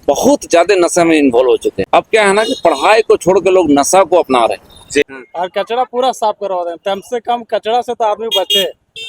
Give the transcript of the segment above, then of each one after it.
बहुत ज्यादा नशे में इन्वॉल्व हो चुके हैं। अब क्या है ना कि पढ़ाई को छोड़ के लोग नशा को अपना रहे हैं। और कचरा पूरा साफ करवा दें, कम से कम कचरा से तो आदमी बचे।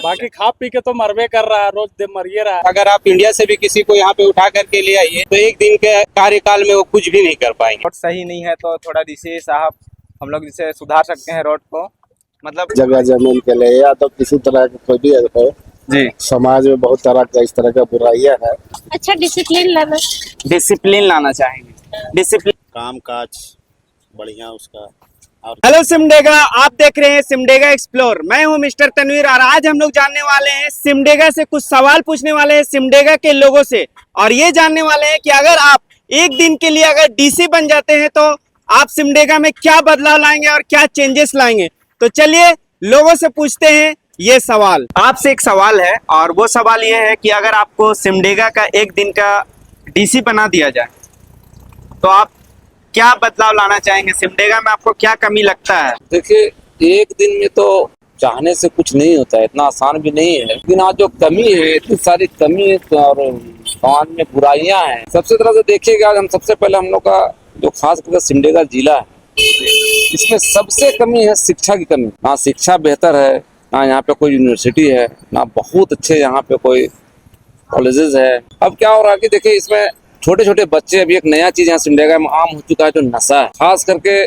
बाकी खा पी के तो मरबे कर रहा है, रोज दिन मरिए रहा है। अगर आप इंडिया से भी किसी को यहाँ पे उठा करके ले आइए तो एक दिन के कार्यकाल में वो कुछ भी नहीं कर पाएंगे। रोड सही नहीं है तो थोड़ा डीसी साहब हम लोग इसे सुधार सकते हैं रोड को। मतलब जगह जमीन के लिए या तो किसी तरह की कोई भी हो, जी समाज में बहुत तरह का इस तरह का बुराइयां है। अच्छा डिसिप्लिन लाना चाहेंगे। डिसिप्लिन काम काज बढ़िया उसका। हेलो सिमडेगा, आप देख रहे हैं सिमडेगा एक्सप्लोर। मैं हूं मिस्टर तनवीर और आज हम लोग जानने वाले हैं सिमडेगा से, कुछ सवाल पूछने वाले हैं सिमडेगा के लोगों से और ये जानने वाले हैं कि अगर आप एक दिन के लिए अगर डीसी बन जाते हैं तो आप सिमडेगा में क्या बदलाव लाएंगे और क्या चेंजेस लाएंगे। तो चलिए लोगों से पूछते हैं ये सवाल। आपसे एक सवाल है और वो सवाल ये है कि अगर आपको सिमडेगा का एक दिन का डीसी बना दिया जाए तो आप क्या बदलाव लाना चाहेंगे। सिमडेगा में आपको क्या कमी लगता है। देखिए, एक दिन में तो चाहने से कुछ नहीं होता है, इतना आसान भी नहीं है। लेकिन आज जो कमी है, इतनी सारी कमी है और समाज में बुराइयां हैं। सबसे तरह से देखिएगा, आज हम सबसे पहले हम लोग का जो खास करके सिमडेगा जिला है, इसमें सबसे कमी है शिक्षा की कमी। ना शिक्षा बेहतर है, ना यहाँ पे कोई यूनिवर्सिटी है, ना बहुत अच्छे यहाँ पे कोई कॉलेजेस है। अब क्या हो रहा है कि देखिए, इसमें छोटे छोटे बच्चे, अभी एक नया चीज यहाँ सिमडेगा में आम हो चुका है जो नशा है। खास करके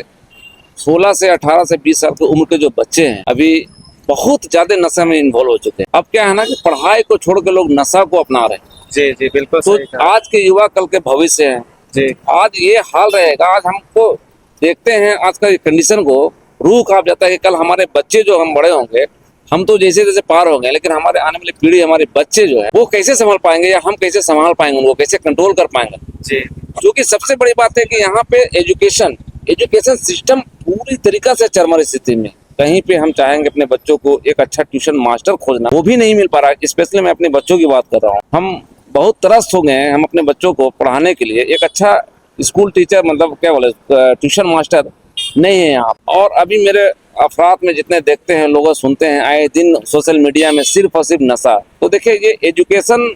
16 से 18 से 20 साल की उम्र के जो बच्चे हैं अभी बहुत ज्यादा नशे में इन्वॉल्व हो चुके हैं। अब क्या है ना कि पढ़ाई को छोड़ के लोग नशा को अपना रहे हैं। जी जी बिल्कुल तो सही कहा। आज के युवा कल के भविष्य हैं। जी आज ये हाल रहेगा। आज हमको देखते हैं आज का कंडीशन को, रूह कांप जाता है कि कल हमारे बच्चे जो हम बड़े होंगे, हम तो जैसे जैसे पार हो गए, लेकिन हमारे आने वाली पीढ़ी, हमारे बच्चे जो है वो कैसे संभाल पाएंगे या हम कैसे संभाल पाएंगे, उनको कैसे कंट्रोल कर पाएंगे। जी जो कि सबसे बड़ी बात है कि यहाँ पे एजुकेशन सिस्टम पूरी तरीका से चरमर स्थिति में। कहीं पे हम चाहेंगे अपने बच्चों को एक अच्छा ट्यूशन मास्टर खोजना, वो भी नहीं मिल पा रहा है। स्पेशली मैं अपने बच्चों की बात कर रहा हूँ। हम बहुत त्रस्त हो गए हैं, हम अपने बच्चों को पढ़ाने के लिए एक अच्छा स्कूल टीचर, मतलब क्या बोले, ट्यूशन मास्टर नहीं है यहाँ। और अभी मेरे अफराद में जितने देखते हैं, लोग सुनते हैं आए दिन सोशल मीडिया में सिर्फ और सिर्फ नशा। तो देखिए, ये एजुकेशन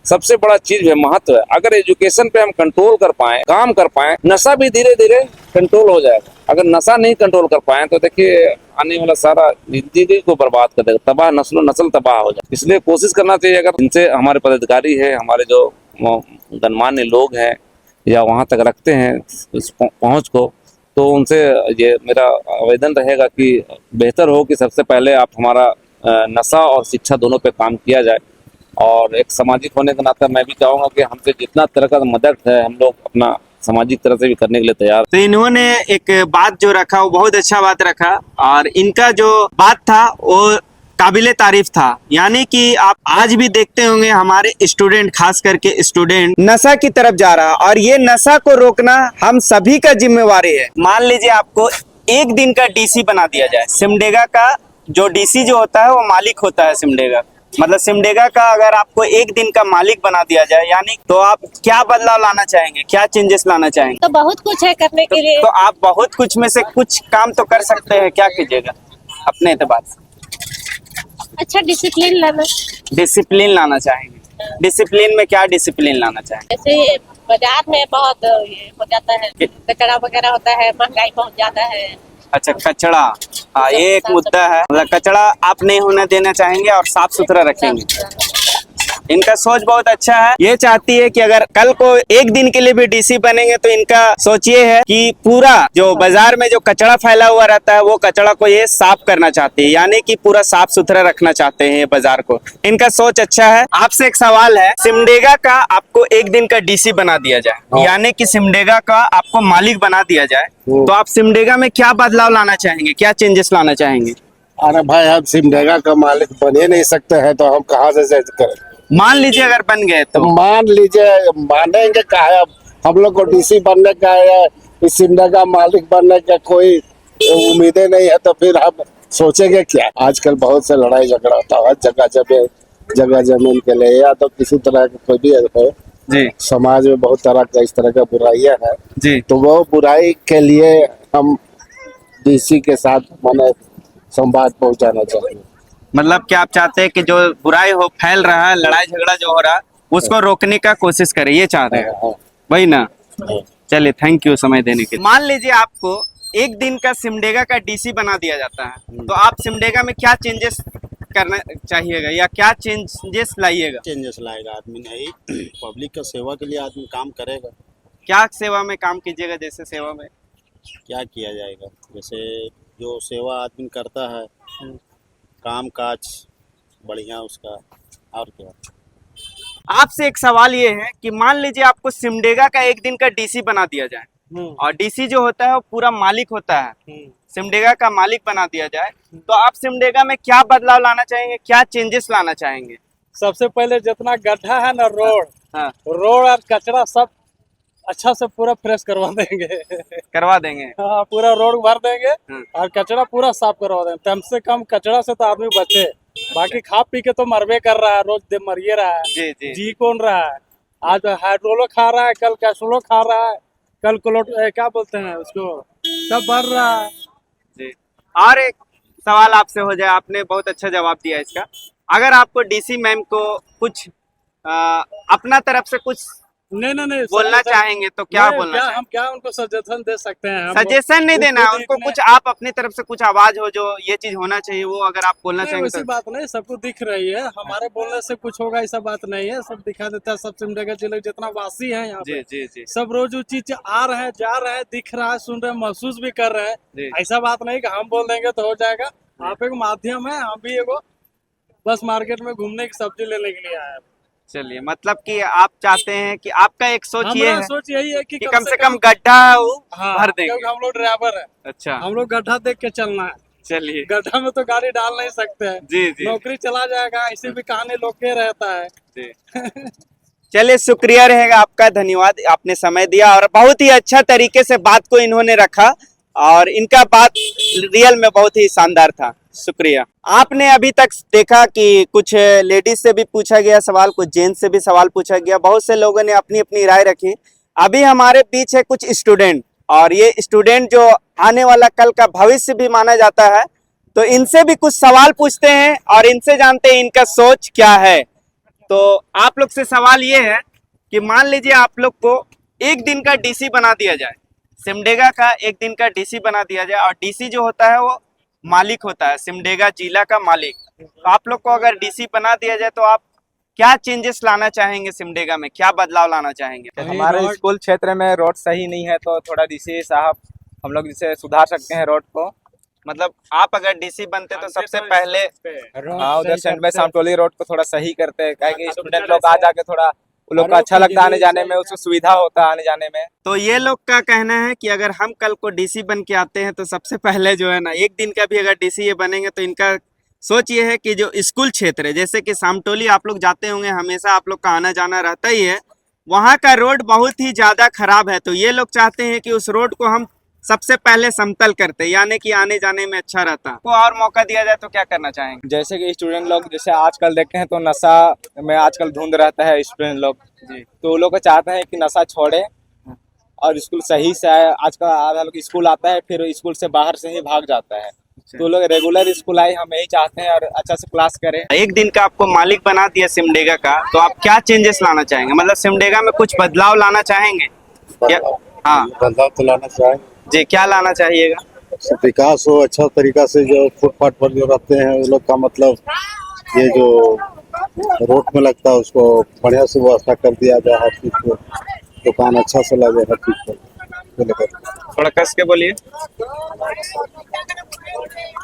सबसे बड़ा चीज है, महत्व है। अगर एजुकेशन पे हम कंट्रोल कर पाए, काम कर पाए, नशा भी धीरे धीरे कंट्रोल हो जाएगा। अगर नशा नहीं कंट्रोल कर पाए तो देखिए आने वाला सारा जिंदगी को बर्बाद कर देगा, तबाह नस्ल तबाह हो जाए। इसलिए कोशिश करना चाहिए, अगर इनसे हमारे पदाधिकारी है, हमारे जो गणमान्य लोग हैं या वहाँ तक रखते हैं इस पहुँच को, तो उनसे ये मेरा आवेदन रहेगा कि बेहतर हो कि सबसे पहले आप हमारा नशा और शिक्षा दोनों पे काम किया जाए। और एक सामाजिक होने के नाते मैं भी चाहूँगा कि हमसे जितना तरह का मदद है, हम लोग अपना सामाजिक तरह से भी करने के लिए तैयार। तो इन्होंने एक बात जो रखा वो बहुत अच्छा बात रखा और इनका जो बात था वो काबिले तारीफ था। यानी कि आप आज भी देखते होंगे हमारे स्टूडेंट, खास करके स्टूडेंट नशा की तरफ जा रहा, और ये नशा को रोकना हम सभी का जिम्मेवारी है। मान लीजिए आपको एक दिन का डीसी बना दिया जाए। सिमडेगा का जो डीसी जो होता है वो मालिक होता है सिमडेगा, मतलब सिमडेगा का अगर आपको एक दिन का मालिक बना दिया जाए, यानी तो आप क्या बदलाव लाना चाहेंगे, क्या चेंजेस लाना चाहेंगे। तो बहुत कुछ है करने के लिए। तो आप बहुत कुछ में से कुछ काम तो कर सकते हैं, क्या कीजिएगा अपने एतबार से। अच्छा डिसिप्लिन लाना चाहेंगे। डिसिप्लिन में क्या डिसिप्लिन लाना चाहेंगे। जैसे बाजार में बहुत ये हो जाता है, कचरा वगैरह होता है, महंगाई बहुत ज्यादा है। अच्छा, कचरा, हाँ ये एक मुद्दा है। मतलब कचरा आप नहीं होने देना चाहेंगे और साफ सुथरा रखेंगे। इनका सोच बहुत अच्छा है। ये चाहती है कि अगर कल को एक दिन के लिए भी डीसी बनेंगे तो इनका सोच ये है कि पूरा जो बाजार में जो कचरा फैला हुआ रहता है वो कचरा को ये साफ करना चाहती है, यानी कि पूरा साफ सुथरा रखना चाहते हैं ये बाजार को। इनका सोच अच्छा है। आपसे एक सवाल है, सिमडेगा का आपको एक दिन का डीसी बना दिया जाए, यानी कि सिमडेगा का आपको मालिक बना दिया जाए, तो आप सिमडेगा में क्या बदलाव लाना चाहेंगे, क्या चेंजेस लाना चाहेंगे। अरे भाई, हम सिमडेगा का मालिक बन ही नहीं सकते हैं तो हम कहाँ से करें। मान लीजिए अगर बन गए तो मान लीजिए, मानेंगे क्या है। हम लोग को डीसी बनने का या इस सिमडेगा मालिक बनने का कोई उम्मीदें नहीं है, तो फिर हम सोचेंगे क्या। आजकल बहुत से लड़ाई झगड़ा होता है जगह जमीन के लिए या तो किसी तरह की कोई भी हो। जी समाज में बहुत तरह का इस तरह का बुराइयां है। जी तो वो बुराई के लिए हम डीसी के साथ माने संवाद पहुंचाना चाहिए। मतलब क्या आप चाहते हैं कि जो बुराई हो फैल रहा है, लड़ाई झगड़ा जो हो रहा है, उसको रोकने का कोशिश करें, ये चाह रहे हैं। वही ना। चलिए, थैंक यू समय देने के लिए। मान लीजिए आपको एक दिन का सिमडेगा का डीसी बना दिया जाता है, तो आप सिमडेगा में क्या चेंजेस करना चाहिएगा या क्या चेंजेस लाइएगा? चेंजेस लाएगा आदमी नहीं, पब्लिक का सेवा के लिए आदमी काम करेगा। क्या सेवा में काम कीजिएगा? जैसे सेवा में क्या किया जाएगा, जैसे जो सेवा आदमी करता है, काम काज बढ़िया उसका, और क्या। आपसे एक सवाल ये है कि मान लीजिए आपको सिमडेगा का एक दिन का डीसी बना दिया जाए, और डीसी जो होता है वो पूरा मालिक होता है, सिमडेगा का मालिक बना दिया जाए, तो आप सिमडेगा में क्या बदलाव लाना चाहेंगे, क्या चेंजेस लाना चाहेंगे? सबसे पहले जितना गड्ढा है ना, रोड हाँ, रोड और कचरा सब अच्छा से पूरा फ्रेश करवा देंगे। करवा देंगे। हाँ, पूरा रोड भर देंगे हाँ। और कचरा पूरा साफ करवा देंगे। कम से कम कचरा से तो आदमी बचे, बाकी खा पी के तो मरबे कर रहा है, रोज दे मरिए रहा है, जी जी जी कौन रहा है। आज हाइड्रोलो खा रहा है, कल कैस्ट्रोलो खा रहा है, कल क्या बोलते हैं उसको, सब भर रहा है। जी। और एक सवाल आपसे हो जाए, आपने बहुत अच्छा जवाब दिया इसका। अगर आपको डीसी मैम को कुछ अपना तरफ से कुछ नहीं बोलना चाहेंगे तो क्या बोलना चाहेंगे? हम क्या उनको सजेशन दे सकते हैं? हम सजेशन नहीं देना, खुद उनको इतने- कुछ आप अपनी तरफ से कुछ आवाज हो जो ये चीज होना चाहिए, वो अगर आप बोलना नहीं, चाहेंगे वैसी तो। बात नहीं, सबको दिख रही है, हमारे बोलने से कुछ होगा ऐसा बात नहीं है। सब दिखा देता है, सब सिमडेगा जिले जितना वासी है यहाँ जी पे, जी जी सब रोज वो चीज आ रहे हैं, जा रहे हैं, दिख रहा है, सुन रहे हैं, महसूस भी कर रहे जी। हैं। ऐसा बात नहीं कि हम बोल देंगे तो हो जाएगा। आप एक माध्यम है, हम भी एगो बस मार्केट में घूमने की सब्जी लेने के लिए आए हैं। चलिए, मतलब कि आप चाहते हैं कि आपका एक सोच ये हमारा है सोच यही है कि कि कम से कम गड्ढा वो हाँ, भर देंगे। क्योंकि हम लोग ड्राइवर है, अच्छा, हम लोग गड्ढा देख के चलना है। चलिए। गड्ढा में तो गाड़ी डाल नहीं सकते हैं, जी जी नौकरी चला जाएगा, ऐसे भी कहानी लोग के रहता है। जी। चलिए, शुक्रिया रहेगा आपका, धन्यवाद, आपने समय दिया और बहुत ही अच्छा तरीके से बात को इन्होंने रखा, और इनका बात रियल में बहुत ही शानदार था। शुक्रिया। आपने अभी तक देखा कि कुछ लेडीज से भी पूछा गया सवाल, कुछ जेंट्स से भी सवाल पूछा गया, बहुत से लोगों ने अपनी अपनी राय रखी। अभी हमारे बीच है कुछ स्टूडेंट, और ये स्टूडेंट जो आने वाला कल का भविष्य भी माना जाता है, तो इनसे भी कुछ सवाल पूछते हैं और इनसे जानते हैं इनका सोच क्या है। तो आप लोग से सवाल ये है कि मान लीजिए आप लोग को एक दिन का डीसी बना दिया जाए, सिमडेगा का एक दिन का डीसी बना दिया जाए, और डीसी जो होता है वो मालिक होता है, सिमडेगा जिला का मालिक। तो आप लोग को अगर डीसी बना दिया जाए तो आप क्या चेंजेस लाना चाहेंगे, सिमडेगा में क्या बदलाव लाना चाहेंगे? हमारे स्कूल क्षेत्र में रोड सही नहीं है, तो थोड़ा डीसी साहब हम लोग जिसे सुधार सकते हैं रोड को। मतलब आप अगर डीसी बनते तो सबसे पहले हाँ, उधर सेंट में सामटोली रोड को थोड़ा सही करते हैं, क्या कि स्टूडेंट लोग आ जाके थोड़ा उन लोग को अच्छा लगता है आने जाने में, उसको सुविधा होता है आने जाने में। तो ये लोग का कहना है कि अगर हम कल को डीसी बन के आते हैं तो सबसे पहले जो है ना, एक दिन का भी अगर डीसी ये बनेंगे तो इनका सोच ये है कि जो स्कूल क्षेत्र है, जैसे कि सामटोली आप लोग जाते होंगे, हमेशा आप लोग का आना जाना रहता ही है, वहाँ का रोड बहुत ही ज्यादा खराब है। तो ये लोग चाहते हैं कि उस रोड को हम सबसे पहले समतल करते, यानी कि आने जाने में अच्छा रहता। को और मौका दिया जाए तो क्या करना चाहेंगे? जैसे कि स्टूडेंट लोग जैसे आजकल देखते हैं तो नशा में आजकल धुंध रहता है स्टूडेंट लोग जी, तो वो लोग चाहते हैं कि नशा छोड़े और स्कूल सही से आए। आजकल आधा लोग स्कूल आता है फिर स्कूल से बाहर से ही भाग जाता है, तो लोग रेगुलर स्कूल आए, हम यही चाहते हैं और अच्छा से क्लास करें। एक दिन का आपको मालिक बना दिया सिमडेगा का, तो आप क्या चेंजेस लाना चाहेंगे? मतलब सिमडेगा में कुछ बदलाव लाना चाहेंगे क्या? हाँ बदलाव तो लाना चाहेंगे जी, क्या लाना चाहिएगा? विकास हो अच्छा तरीका से। जो फुटपाथ पर जो रहते हैं वो लोग का मतलब ये जो रोड में लगता है उसको बढ़िया से व्यवस्था कर दिया जाए, हर चीज को दुकान अच्छा से लगे, हर चीज को लेकर। थोड़ा कस के बोलिए।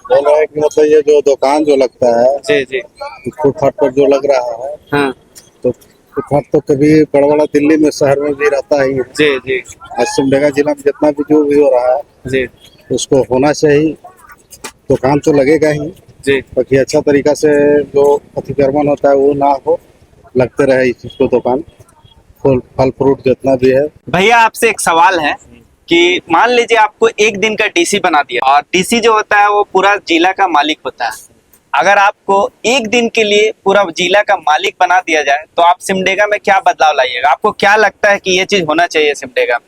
बोल रहा है कि मतलब ये जो दुकान जो लगता है जी जी फुटपाथ पर जो लग रहा है, हाँ तो फुटपाथ तो कभी बड़ा दिल्ली में शहर में भी रहता ही है। जी जी आज सिमडेगा जिला में जितना भी जो भी हो रहा है जी उसको होना चाहिए, दुकान तो लगेगा ही, जी बाकी अच्छा तरीका से जो अतिक्रमण होता है वो ना हो, लगते रहे इस चीज को दुकान, फल फ्रूट जितना भी है। भैया आपसे एक सवाल है कि मान लीजिए आपको एक दिन का डीसी बना दिया, और डीसी जो होता है वो पूरा जिला का मालिक होता है। अगर आपको एक दिन के लिए पूरा जिला का मालिक बना दिया जाए तो आप सिमडेगा में क्या बदलाव लाइएगा? आपको क्या लगता है कि ये चीज होना चाहिए सिमडेगा में?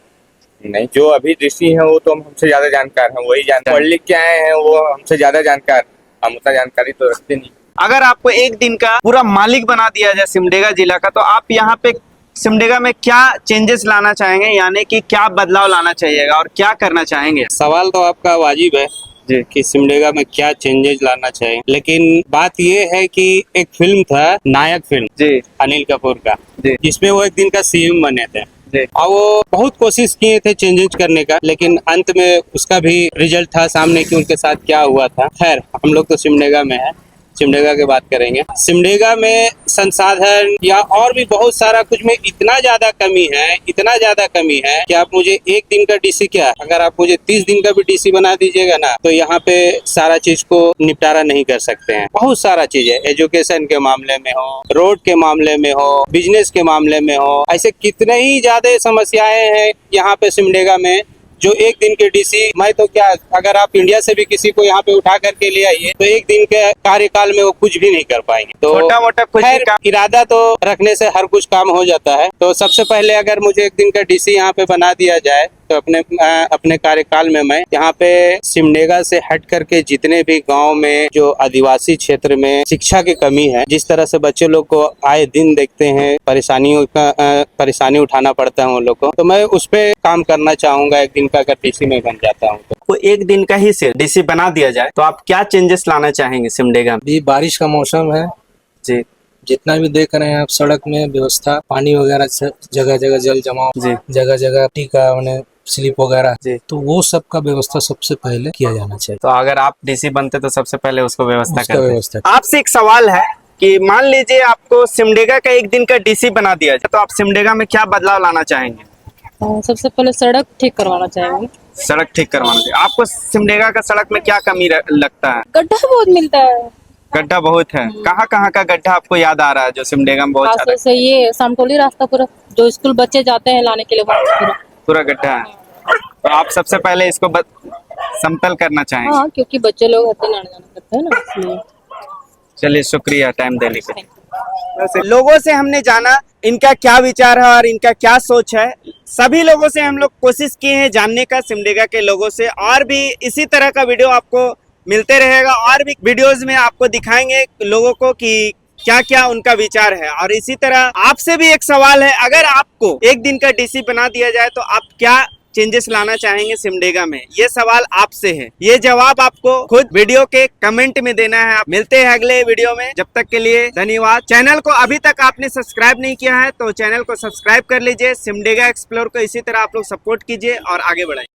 नहीं, जो अभी डीसी हैं वो तो हमसे ज्यादा जानकार हैं, वही जानते, पढ़ लिख के आए हैं, वो हमसे ज्यादा जानकार, हम उतना जानकारी तो रखते नहीं। अगर आपको एक दिन का पूरा मालिक बना दिया जाए सिमडेगा जिला का, तो आप यहाँ पे सिमडेगा में क्या चेंजेस लाना चाहेंगे, यानी कि क्या बदलाव लाना चाहिएगा और क्या करना चाहेंगे? सवाल तो आपका वाजिब है जी कि सिमडेगा में क्या चेंजेस लाना चाहिए, लेकिन बात ये है कि एक फिल्म था नायक फिल्म जी अनिल कपूर का, जी जिसमें वो एक दिन का सीएम बने थे जी और वो बहुत कोशिश किए थे चेंजेस करने का, लेकिन अंत में उसका भी रिजल्ट था सामने कि उनके साथ क्या हुआ था। खैर हम लोग तो सिमडेगा में है, सिमडेगा की बात करेंगे। सिमडेगा में संसाधन या और भी बहुत सारा कुछ में इतना ज्यादा कमी है, इतना ज्यादा कमी है कि आप मुझे एक दिन का डीसी क्या, अगर आप मुझे 30 दिन का भी डीसी बना दीजिएगा ना, तो यहाँ पे सारा चीज को निपटारा नहीं कर सकते हैं। बहुत सारा चीज है, एजुकेशन के मामले में हो, रोड के मामले में हो, बिजनेस के मामले में हो, ऐसे कितने ही ज्यादा समस्याएं हैं यहाँ पे सिमडेगा में, जो एक दिन के डीसी, मैं तो क्या, अगर आप इंडिया से भी किसी को यहाँ पे उठा करके ले आइए तो एक दिन के कार्यकाल में वो कुछ भी नहीं कर पाएंगे। तो छोटा मोटा कुछ भी खैर काम, इरादा तो रखने से हर कुछ काम हो जाता है। तो सबसे पहले अगर मुझे एक दिन का डीसी यहाँ पे बना दिया जाए तो अपने कार्यकाल में मैं यहाँ पे सिमडेगा से हट करके जितने भी गांव में जो आदिवासी क्षेत्र में शिक्षा की कमी है, जिस तरह से बच्चे लोग को आए दिन देखते हैं, परेशानी उठाना पड़ता है उन लोग को, तो मैं उस पे काम करना चाहूंगा एक दिन का अगर डीसी में बन जाता हूँ तो। एक दिन का ही सिर्फ डीसी बना दिया जाए तो आप क्या चेंजेस लाना चाहेंगे सिमडेगा में? अभी बारिश का मौसम है जी जितना भी देख रहे हैं आप, सड़क में व्यवस्था, पानी वगैरह जगह जगह जल जमाव, जी जगह जगह टीका उन्हें स्लिप वगैरह, जी तो वो सब का व्यवस्था सबसे पहले किया जाना चाहिए। तो अगर आप डीसी बनते तो सबसे पहले उसको व्यवस्था उसका करते। व्यवस्था। आपसे एक सवाल है कि मान लीजिए आपको सिमडेगा का एक दिन का डीसी बना दिया जाए तो आप सिमडेगा में क्या बदलाव लाना चाहेंगे? सबसे पहले सड़क ठीक करवाना चाहेंगे। सड़क ठीक करवाना चाहिए। आपको सिमडेगा का सड़क में क्या कमी लगता है? गड्ढा बहुत मिलता है। गड्ढा बहुत है। कहाँ का गड्ढा आपको याद आ रहा है जो सिमडेगा में बहुत खास ज्यादा? से ये सामटोली रास्ता पूरा, जो स्कूल बच्चे जाते हैं लाने के लिए, वहाँ पूरा गड्ढा है। तो आप सबसे पहले इसको समतल करना चाहेंगे? हाँ, क्योंकि बच्चे लोग आते आने जाना करते हैं ना, इसलिए। चलिए शुक्रिया टाइम देने के लिए। लोगों से हमने जाना इनका क्या विचार है और इनका क्या सोच है। सभी लोगों से हम लोग कोशिश किए हैं जानने का, सिमडेगा के लोगों से, और भी इसी तरह का वीडियो आपको मिलते रहेगा और भी वीडियोस में आपको दिखाएंगे लोगों को कि क्या क्या उनका विचार है। और इसी तरह आपसे भी एक सवाल है, अगर आपको एक दिन का डीसी बना दिया जाए तो आप क्या चेंजेस लाना चाहेंगे सिमडेगा में? ये सवाल आपसे है, ये जवाब आपको खुद वीडियो के कमेंट में देना है। आप मिलते हैं अगले वीडियो में, जब तक के लिए धन्यवाद। चैनल को अभी तक आपने सब्सक्राइब नहीं किया है तो चैनल को सब्सक्राइब कर लीजिए। सिमडेगा एक्सप्लोर को इसी तरह आप लोग सपोर्ट कीजिए और आगे बढ़ाइए।